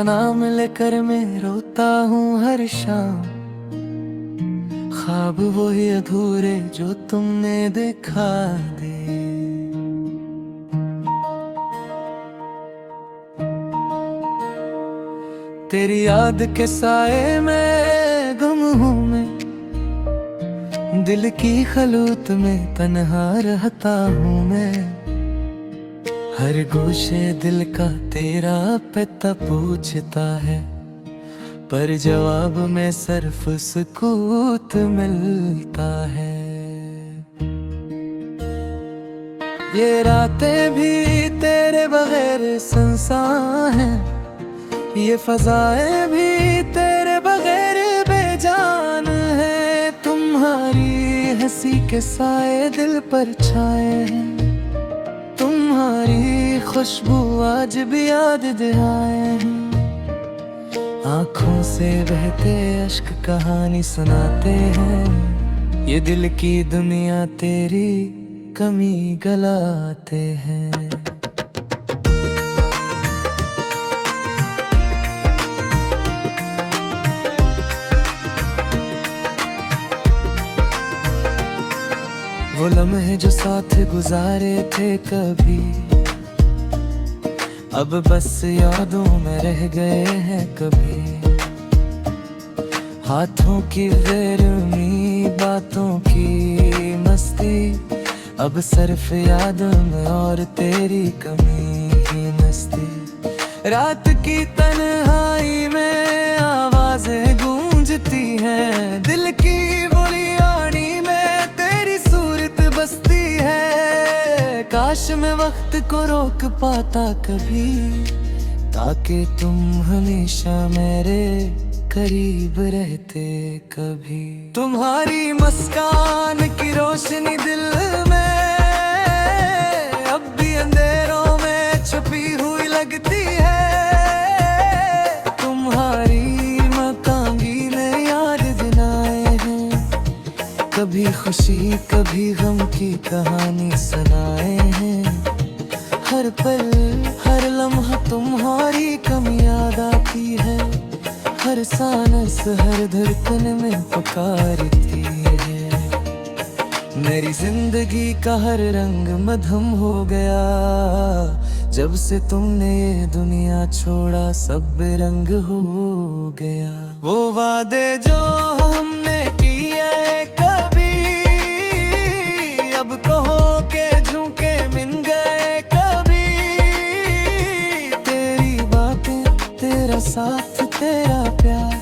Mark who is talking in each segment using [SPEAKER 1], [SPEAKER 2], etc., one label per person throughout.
[SPEAKER 1] तेरा नाम लेकर मैं रोता हूँ हर शाम। ख्वाब वही अधूरे जो तुमने दिखा दे। तेरी याद के साए में गुम हूँ मैं, दिल की खलूत में तन्हा रहता हूँ मैं। हर गोशे दिल का तेरा पता पूछता है, पर जवाब में सिर्फ सुकूत मिलता है। ये रातें भी तेरे बगैर सुनसान हैं, ये फजाएं भी तेरे बगैर बेजान है। तुम्हारी हंसी के साए दिल पर छाए हैं, तुम्हारी खुशबू आज भी याद दिलाए हैं। आँखों से बहते अश्क कहानी सुनाते हैं, ये दिल की दुनिया तेरी कमी गलाते हैं। वो लम्हे जो साथ गुजारे थे कभी, अब बस यादों में रह गए हैं कभी। हाथों की बेरहमी बातों की मस्ती, अब सिर्फ याद में और तेरी कमी ही मस्ती। रात की तन्हाई में आवाजें गूंजती हैं, दिल की बुलियानी में तेरी सूरत बसती है। काश मैं वक्त को रोक पाता कभी, ताकि तुम हमेशा मेरे करीब रहते कभी। तुम्हारी मुस्कान की रोशनी दिल में अब भी अंधेरों में छुपी हुई लगती है। तुम्हारी मकांगी ने याद दिलाए हैं, कभी खुशी कभी गम की कहानी सुनाए हैं। हर पल हर लम्हा तुम्हारी कमी याद आती है, हर सांस हर धड़कन में पुकारती है। मेरी जिंदगी का हर रंग मधुम हो गया, जब से तुमने ये दुनिया छोड़ा सब बेरंग हो गया। वो वादे जो हमने किए कभी, अब कहो के झुके मिन गए कभी। तेरी बातें तेरा साथ तेरा प्यार,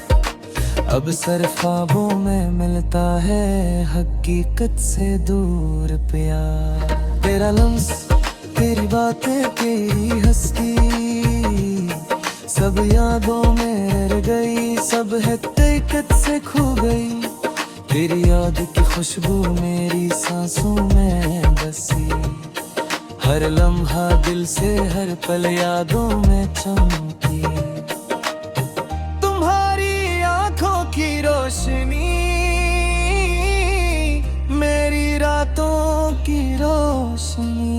[SPEAKER 1] अब सर ख्वाबों में मिलता है हकीकत से दूर प्यार। तेरा लम्स तेरी बातें तेरी हंसी, सब यादों में रह गई, सब हकीकत से खो गई। तेरी याद की खुशबू मेरी सांसों में बसी, हर लम्हा दिल से हर पल यादों में चमकी। तुम्हारी आंखों की रोशनी मेरी रातों की रोशनी,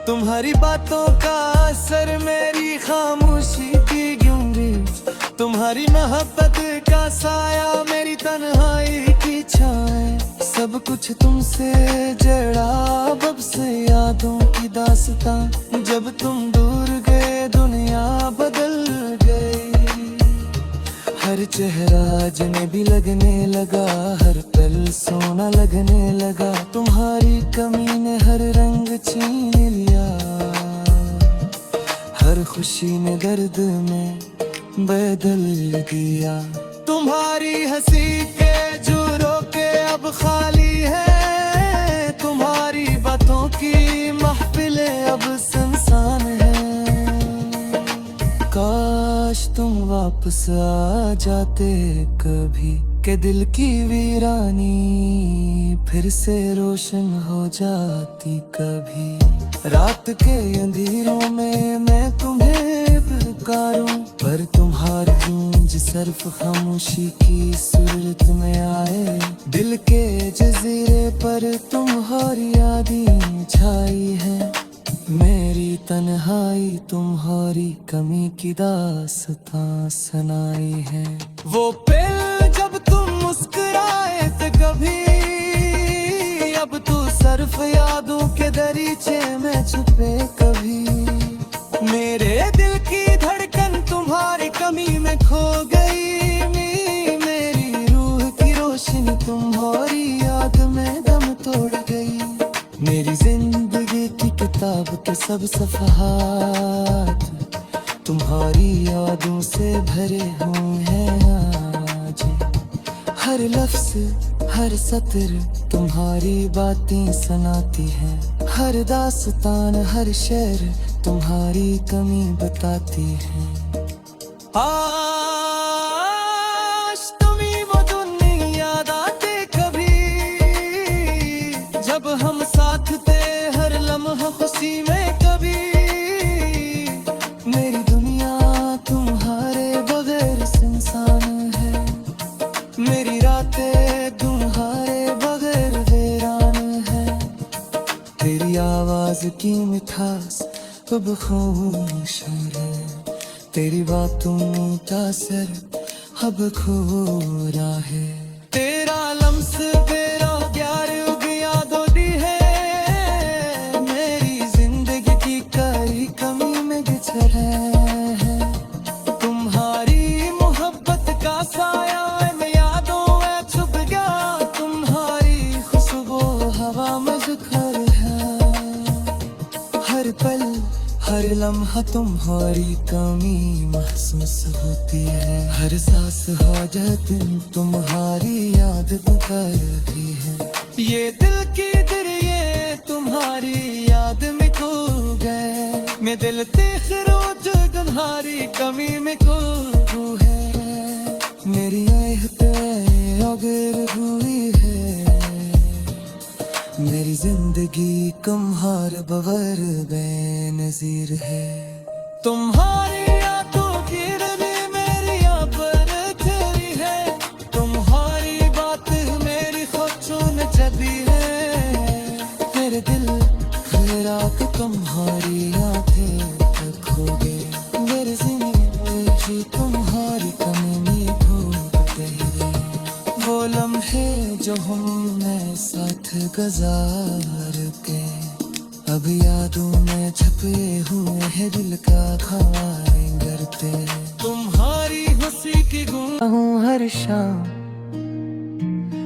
[SPEAKER 1] तुम्हारी बातों का असर मेरी खामोशी की गूंगी। तुम्हारी मोहब्बत का साया मेरी तन्हाई की छाए, सब कुछ तुमसे जड़ा अब से यादों की दास्तां। जब तुम दूर गए दुनिया बदल गई, हर चेहरा अजनबी लगने लगा, हर पल सोना लगने लगा। तुम्हारी कमी ने हर रंग छीन लिया, हर खुशी ने दर्द में बदल दिया। तुम्हारी हंसी के जुरों के अब खाली है, तुम्हारी बातों की महफिलें अब सुनसान है। काश तुम वापस आ जाते कभी, के दिल की वीरानी फिर से रोशन हो जाती कभी। रात के अंधेरों में मैं तुम्हें पुकारूं, पर तुम्हारी गूंज सिर्फ खामोशी की सूरत में आए। दिल के जजीरे पर तुम्हारी यादें छाई हैं, मेरी तन्हाई तुम्हारी कमी की दास्तां सुनाई है। वो पल जब तुम मुस्कुराए थे कभी, अब तू सिर्फ यादों के दरीचे में छुपे कभी। मेरे दिल की धड़कन तुम्हारी कमी में खो गई, मेरी रूह की रोशनी तुम्हारी याद में दम तोड़ गई। मेरी जिंदगी की किताब के सब सफ़हात तुम्हारी यादों से भरे हुए हैं आज। हर लफ्ज़ हर सत्र तुम्हारी बातें सुनाती है, हर दास्तान हर शेर तुम्हारी कमी बताती है। आज तुम्हीं वो दिन याद आते कभी, जब हम साथ थे हर लम्हा खुशी में कभी। मेरी दुनिया तुम्हारे बगैर सुनसान है, मेरी रातें तुम्हारे बगैर वीरान है। तेरी आवाज की मिठास अब खामोश है, तेरी बातों का असर अब खो रहा है। तेरा लम्स तेरा प्यार उग यादों दी है, मेरी जिंदगी की कई कमी में बिछड़ है। तुम्हारी मोहब्बत का साया में यादों में छुप गया, तुम्हारी खुशबू हवा में बिखर है। हर पल हर लम्हा तुम्हारी कमी महसूस होती है, हर सांस हाजत तुम्हारी याद पुकारती है। ये दिल की दरिए तुम्हारी याद में खो गए, मैं दिल देख रोज तुम्हारी कमी में खो है। मेरी आहट अगर हुई है, मेरी जिंदगी तुम्हार बगैर बेनज़ीर है। तुम्हारी यादों की रवि मेरी यहाँ पर तेरी है, तुम्हारी बात मेरी ख्वाहिशों में जबी है। मेरे दिल रात तुम्हारी आंखें खो गए, मेरे जिंदगी तुम्हारी कमी में ढूंढते हैं। वो लम्हे जो हमने साथ गुजार के अब यादों में छपे हुए हैं दिल का खाए करते। तुम्हारी हंसी की गूंज हर शाम,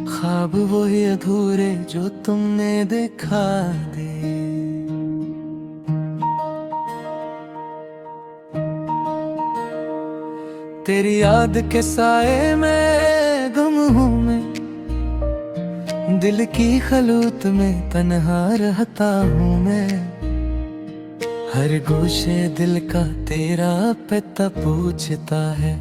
[SPEAKER 1] ख्वाब वही अधूरे जो तुमने देखा दे। तेरी याद के साए में गुम हूँ मैं, दिल की खलूत में तन्हा रहता हूँ मैं। हर गोशे दिल का तेरा पता पूछता है,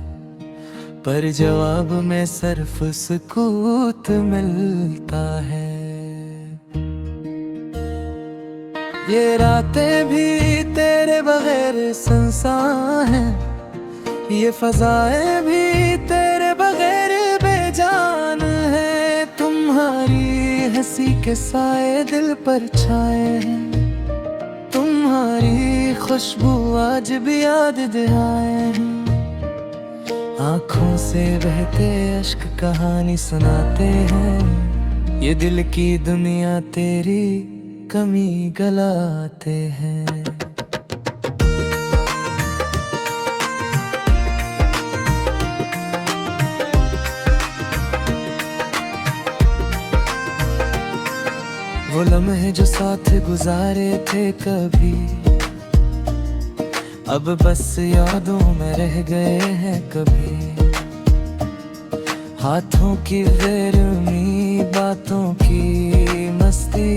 [SPEAKER 1] पर जवाब में सिर्फ सुकूत मिलता है। ये रातें भी तेरे बगैर सुनसान हैं, ये फजाएं भी तेरे बगैर बेजान है। तुम्हारी हंसी के साए दिल पर छाए हैं, तुम्हारी खुशबू आज भी याद दिलाए हैं। आँखों से बहते अश्क कहानी सुनाते हैं, ये दिल की दुनिया तेरी कमी गलाते हैं। वो लम्हे जो साथ गुजारे थे कभी, अब बस यादों में रह गए हैं कभी। हाथों की बेरहमी बातों की मस्ती,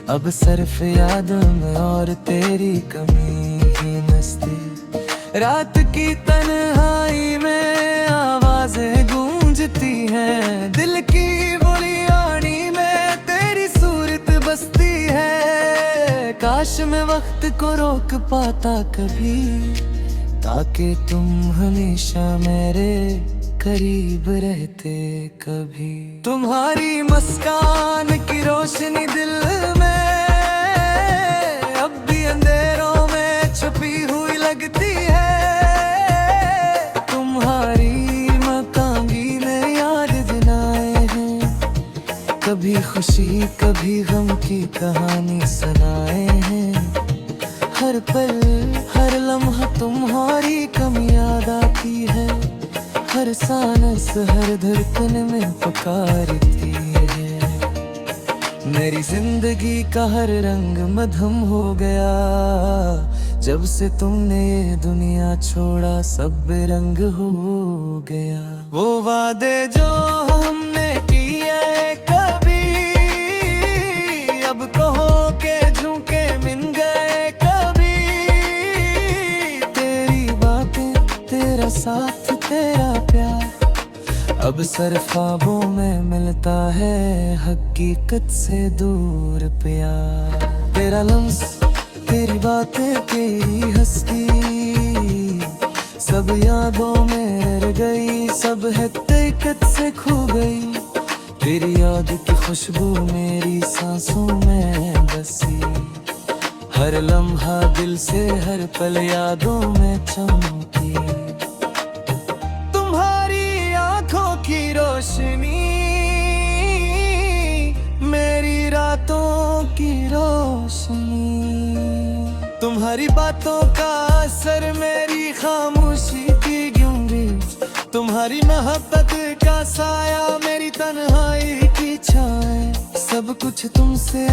[SPEAKER 1] अब सिर्फ यादों में और तेरी कमी ही मस्ती। रात की तन्हाई में आवाजें गूंजती हैं, दिल की बुलियानी में तेरी सूरत बसती है। काश मैं वक्त को रोक पाता कभी, ताकि तुम हमेशा मेरे करीब रहते कभी। तुम्हारी मुस्कान की रोशनी दिल में अब भी अंधेरा लगती है। तुम्हारी मकांगी में याद दिलाए हैं, कभी खुशी कभी गम की कहानी सुनाए हैं। हर पल हर लम्हा तुम्हारी कम याद आती है, हर सांस हर धड़कन में पुकारती है। मेरी जिंदगी का हर रंग मधुम हो गया, जब से तुमने ये दुनिया छोड़ा सब बेरंग हो गया। वो वादे जो हमने किए कभी, अब कहो के झुके मिल गए कभी। तेरी बातें तेरा साथ तेरा प्यार, अब सर ख्वाबों में मिलता है हकीकत से दूर प्यार। तेरा लम्स तेरी बातें तेरी हंसी, सब यादों में रह गई, सब हकीकत से खो गई। तेरी याद की खुशबू मेरी सांसों में बसी, हर लम्हा दिल से हर पल यादों में चमकी। की रोशनी मेरी रातों की रोशनी, तुम्हारी बातों का असर मेरी खामोशी की गूंगी। तुम्हारी मोहब्बत का साया मेरी तन्हाई की छाए, सब कुछ तुमसे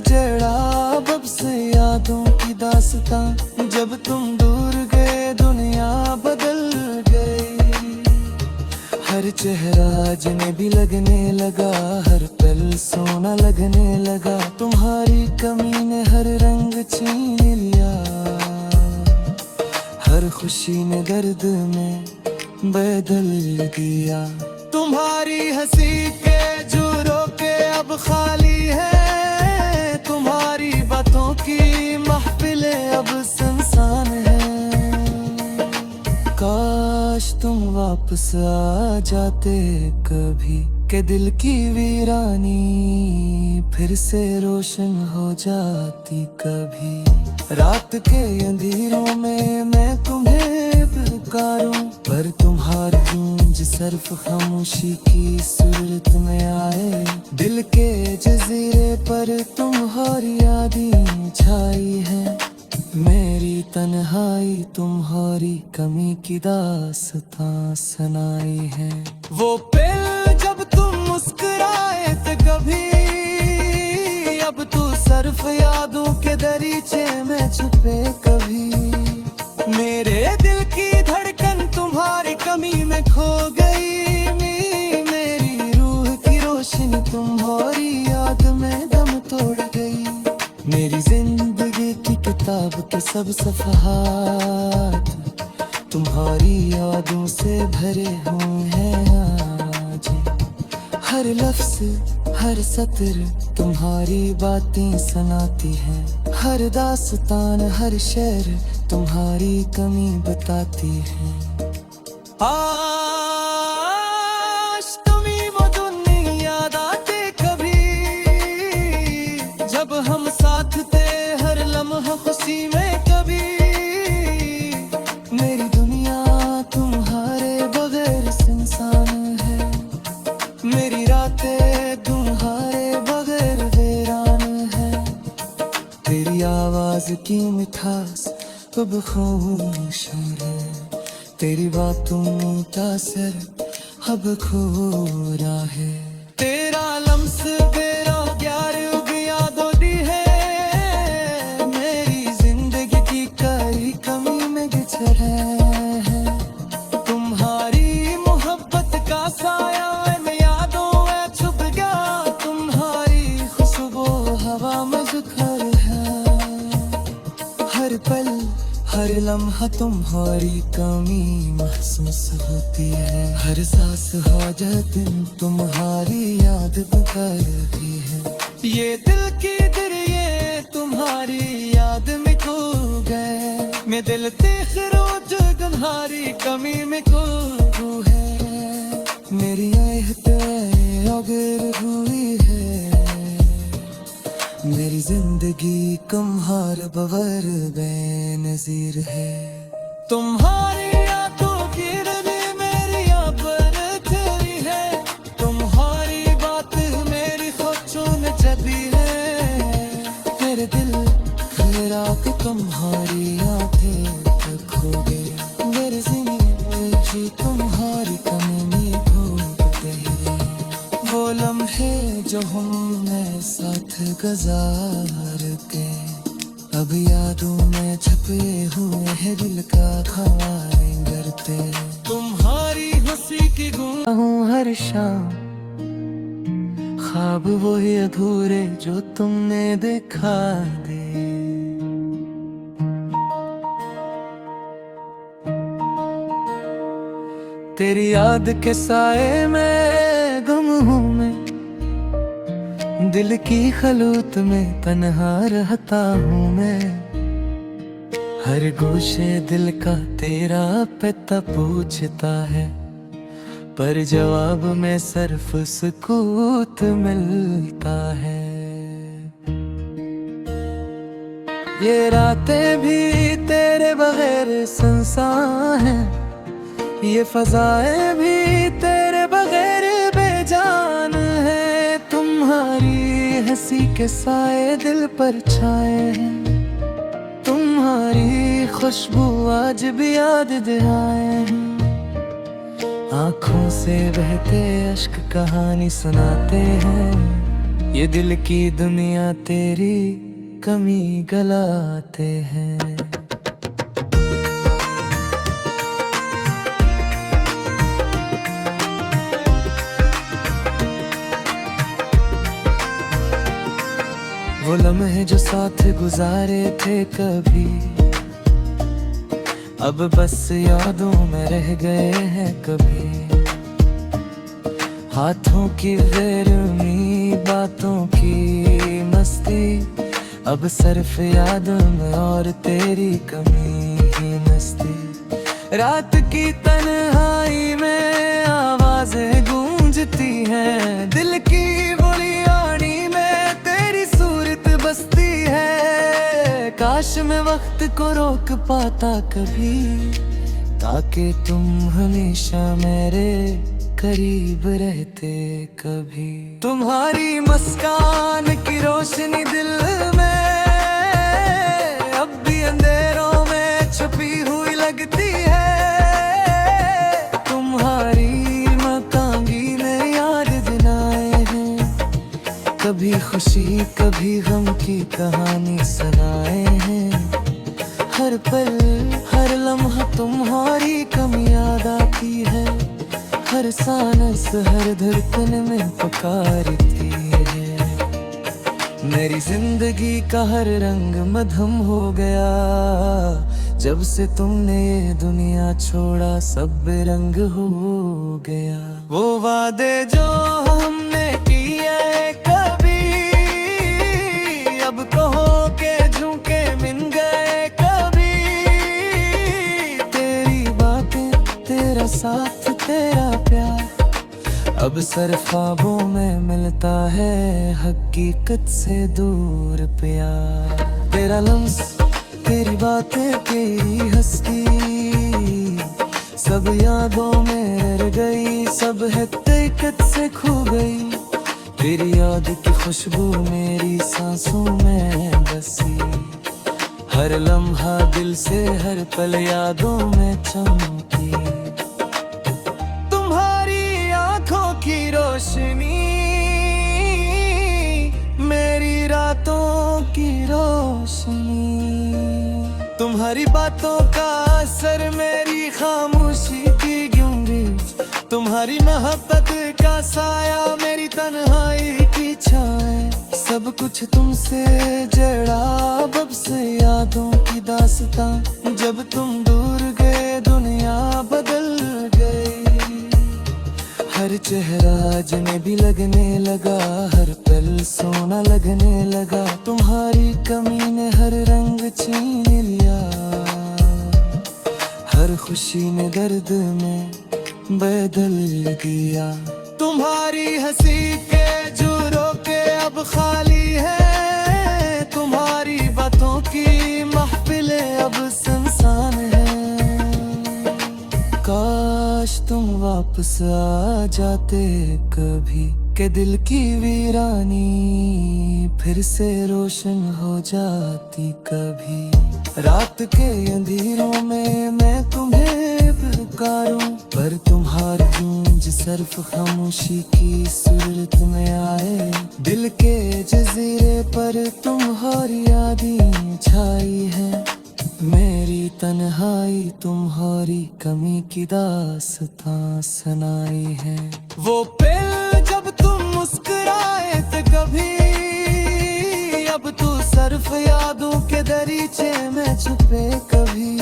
[SPEAKER 1] जड़ा अब से यादों की दास्तां। जब तुम दूर गए दुनिया बदल गई, हर चेहरा अजनबी लगने लगा, हर पल सोना लगने लगा। तुम्हारी कमी ने हर रंग छीन लिया, हर खुशी ने दर्द में बदल दिया। तुम्हारी हंसी के जुरों के अब खाली है, तुम्हारी बातों की महफिलें अब सुनसान है। काश तुम वापस आ जाते कभी, के दिल की वीरानी फिर से रोशन हो जाती कभी। रात के अंधेरों में मैं तुम्हें पुकारूं, पर तुम्हारी गूंज सिर्फ खामोशी की सूरत में आए। दिल के जजीरे पर तुम्हारी यादें छाई है, मेरी तन्हाई तुम्हारी कमी की दास्तां सुनाई है। वो पल जब तुम मुस्कुराए थे कभी, अब तू सिर्फ यादों के दरीचे में छुपे कभी। मेरे दिल की धड़कन तुम्हारी कमी में खो गई, मेरी रूह की रोशनी तुम्हारी याद में दम तोड़ गई। मेरी जिंदगी की किताब के सब सफ़हात तुम्हारी यादों से भरे हुए हैं आज। हर लफ्ज़ हर सत्र तुम्हारी बातें सुनाती हैं, हर दास्तान हर शेर तुम्हारी कमी बताती है। तुम्ही वो दुनिया याद आते कभी, जब हम साथ थे हर लम्हा खुशी में कभी। मेरी दुनिया तुम्हारे बगैर सुनसान है, मेरी रातें तुम्हारे बगैर वीरान है। तेरी आवाज की मिठास अब खामोशान है, तेरी बातों का असर अब खो रहा है। तेरा लम्स तेरा प्यार अब यादों दी है, मेरी जिंदगी की कई कमी में गिछड़ है। तुम्हारी मोहब्बत का साया इन यादों में छुप गया, तुम्हारी खुशबू हवा में जुखर है। हर पल हर लम्हा तुम्हारी कमी महसूस होती है, हर सांस हो जाए दिन तुम्हारी याद पुकारती है। ये दिल की दरिए तुम्हारी याद में खो गए, मैं दिल देख रोज तुम्हारी कमी में खो है। मेरी आहट अगर हुई है, मेरी जिंदगी कम हार बवर बेनज़ीर है। तुम्हारी यादों की रनी मेरी याद तेरी है, तुम्हारी बात मेरी सोचों में जबी है। मेरे दिल मेरा कि तुम्हारी आंखें तक खो गए, मेरे जिंदगी तुम्हारी कमी में घूमते हैं। वो लम्हे जो हमने साथ गुजार के अब यादों में छपे हुए हैं दिल का ख्वारे करते। तुम्हारी हंसी की गूंज हूँ हर शाम, ख्वाब वही अधूरे जो तुमने देखा दे। तेरी याद के साए में गुम हूँ मैं, दिल की खलूत में तन्हा रहता हूँ मैं। हर गोशे दिल का तेरा पता पूछता है, पर जवाब में सिर्फ सुकूत मिलता है। ये रातें भी तेरे बगैर सुनसान हैं, ये फजाएं भी तेरे बगैर बेजान है। तुम्हारी हंसी के साए दिल पर छाए हैं, तुम्हारी खुशबू आज भी याद दिलाए हैं। आँखों से बहते अश्क कहानी सुनाते हैं, ये दिल की दुनिया तेरी कमी गलाते हैं। वो लम्हे जो साथ गुजारे थे कभी, अब बस यादों में रह गए हैं कभी। हाथों की बेरहमी बातों की मस्ती, अब सिर्फ याद में और तेरी कमी ही नस्ती। रात की तन्हाई में आवाजें गूंजती हैं, दिल की बुनियादी में तेरी सूरत बसती है। काश मैं वक्त को रोक पाता कभी, ताकि तुम हमेशा मेरे करीब रहते कभी। तुम्हारी मुस्कान की रोशनी दिल में अब भी अंधेरों में छुपी हुई लगती है। तुम्हारी मकांगी में याद दिलाए हैं, कभी खुशी कभी गम की कहानी सुनाए हैं। हर पल हर लम्हा तुम्हारी कमी याद आती है, हर सांस हर धड़कन में पुकारती है। मेरी जिंदगी का हर रंग मधुम हो गया, जब से तुमने ये दुनिया छोड़ा सब बेरंग हो गया। वो वादे जो हमने किए कभी, अब कहो के झुके मिल गए कभी। तेरी बातें तेरा साथ तेरा प्यार, अब सिर्फ ख्वाबों में मिलता है हकीकत से दूर प्यार। तेरा लम्स तेरी बातें तेरी हंसी, सब यादों में रह गई, सब हकीकत से खो गई। तेरी याद की खुशबू मेरी सांसों में बसी, हर लम्हा दिल से हर पल यादों में चमकी। तुम्हारी आंखों की रोशनी मेरी रातों की रोशनी, तुम्हारी बातों का असर मेरी खामोशी की गूंगी। तुम्हारी मोहब्बत का साया मेरी तन्हाई की छाए, सब कुछ तुमसे जड़ा अब से यादों की दास्तां। जब तुम दूर गए दुनिया बदल गई, हर चेहरा अजनबी लगने लगा, हर पल सोना लगने लगा। तुम्हारी कमी ने हर रंग छीन लिया, हर खुशी ने दर्द में बदल दिया। तुम्हारी हंसी के जुरों के अब खाली है, तुम्हारी बातों की महफिलें अब सुनसान है। वापस आ जाते कभी, के दिल की वीरानी फिर से रोशन हो जाती कभी। रात के अंधेरों में मैं तुम्हें पुकारूं, पर तुम्हारी गूंज सिर्फ खामोशी की सूरत में आए। दिल के जजीरे पर तुम्हारी यादें छाई है, मेरी तन्हाई तुम्हारी कमी की दास्तां सुनाई है। वो पल जब तुम मुस्कुराए थे कभी, अब तो सिर्फ यादों के दरीचे में छुपे कभी।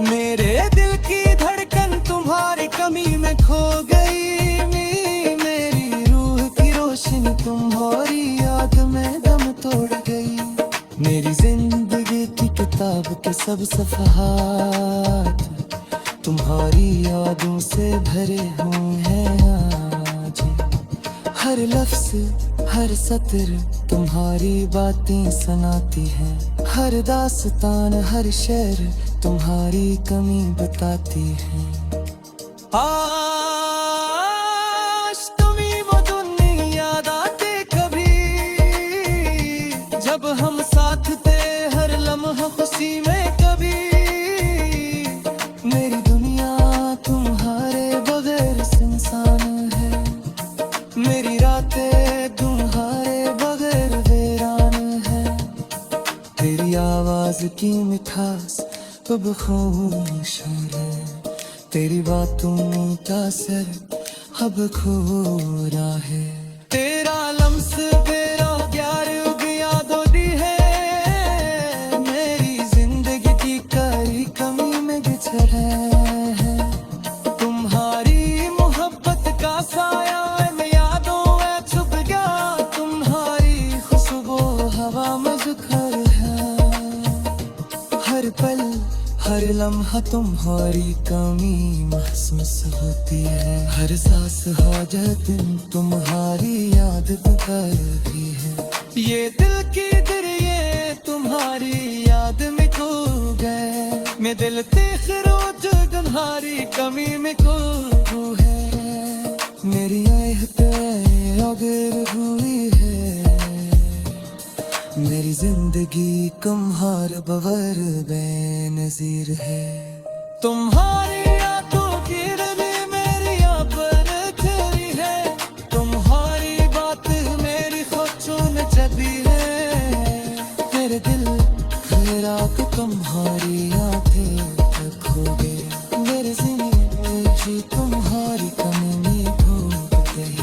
[SPEAKER 1] मेरे दिल की धड़कन तुम्हारी कमी में खो गई, मेरी रूह की रोशनी तुम्हारी याद में दम तोड़ गई। मेरी जिंदगी की किताब के सब सफ़हात तुम्हारी यादों से भरे हुए हैं आज। हर लफ्ज़ हर सत्र तुम्हारी बातें सुनाती हैं, हर दास्तान हर शेर तुम्हारी कमी बताती है। आज तुम्हीं वो दुनिया याद आते कभी, जब हम साथ थे हर लम्हा खुशी में कभी। मेरी दुनिया तुम्हारे बगैर सुनसान है, मेरी रातें तुम्हारे बगैर वीरान है। तेरी आवाज की मिठास अब खामोश है, तेरी बातों का असर अब खो रहा है। तेरा लम्स तेरा प्यार अब यादों दी है, मेरी जिंदगी की कई कमी में बिछड़ है। तुम्हारी मोहब्बत का साया में यादों में छुप गया, तुम्हारी खुशबू हवा में जुखर है। हर पल हर लम्हा तुम्हारी कमी महसूस होती है, हर सांस हर दिन तुम्हारी याद करती है। ये दिल की दरिए तुम्हारी याद में खो गए, मैं दिल तीख रोज तुम्हारी कमी में खो है। मेरी आहट अगर हुई है, मेरी जिंदगी तुम्हारे बगैर बेनज़ीर है। तुम्हारी यादों की रवि मेरी पर तेरी है, तुम्हारी बात मेरी खोचों में चली है। मेरे दिल मेरा को तुम्हारी आंखें खो गए, मेरे जिंदगी तुम्हारी कमी में खो गई।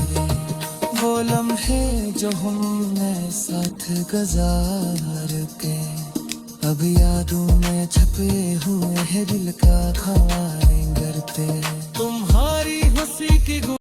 [SPEAKER 1] वो लम्हे जो हमने साथ गुजार के अब यादों में छपे हुए हैं दिल का खाने करते। तुम्हारी हंसी की